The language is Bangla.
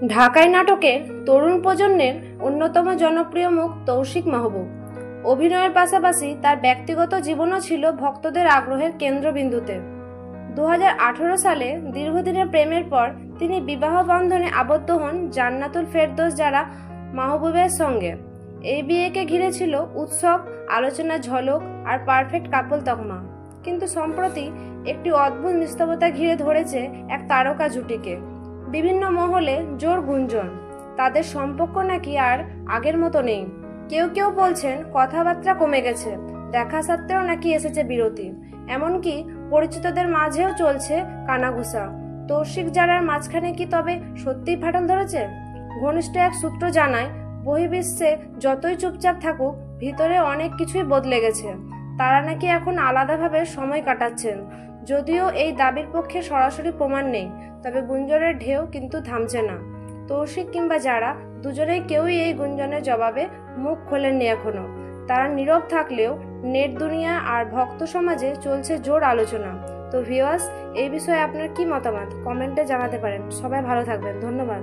ঢাকাই নাটকের তরুণ প্রজন্মের অন্যতম জনপ্রিয় মুখ তৌশিক মাহবুব। অভিনয়ের পাশাপাশি তার ব্যক্তিগত জীবনও ছিল ভক্তদের আগ্রহের কেন্দ্রবিন্দুতে। 2018 সালে দীর্ঘদিনের প্রেমের পর তিনি বিবাহ বন্ধনে আবদ্ধ হন জান্নাতুল ফেরদৌস জারা মাহবুবের সঙ্গে। এই বিয়েকে ঘিরে ছিল উৎসব, আলোচনা, ঝলক আর পারফেক্ট কাপল তকমা। কিন্তু সম্প্রতি একটি অদ্ভুত নিস্তবতা ঘিরে ধরেছে এক তারকা জুটিকে। বিভিন্ন মহলে জোর গুঞ্জন, তাদের সম্পর্ক নাকি আর আগের মতো নেই। কেউ কেউ বলছেন কথাবার্তা কমে গেছে, দেখা সত্ত্বেও নাকি এসেছে বিরতি। এমনকি পরিচিতদের মাঝেও চলছে কানাঘুষা। তৌশিক জারার মাঝখানে কি তবে সত্যিই ফাটল ধরেছে? ঘনিষ্ঠ এক সূত্র জানায়, বহির্বিশ্বে যতই চুপচাপ থাকুক, ভিতরে অনেক কিছুই বদলে গেছে। তারা নাকি এখন আলাদাভাবে সময় কাটাচ্ছেন। যদিও এই দাবির পক্ষে সরাসরি প্রমাণ নেই, তবে গুঞ্জনের ঢেউ কিন্তু থামছে না। তৌশিক কিংবা যারা, দুজনেই কেউই এই গুঞ্জনের জবাবে মুখ খোলেননি এখনো। তারা নীরব থাকলেও নেট দুনিয়া আর ভক্ত সমাজে চলছে জোর আলোচনা। তো ভিউয়ার্স, এই বিষয়ে আপনার কি মতামত কমেন্টে জানাতে পারেন। সবাই ভালো থাকবেন, ধন্যবাদ।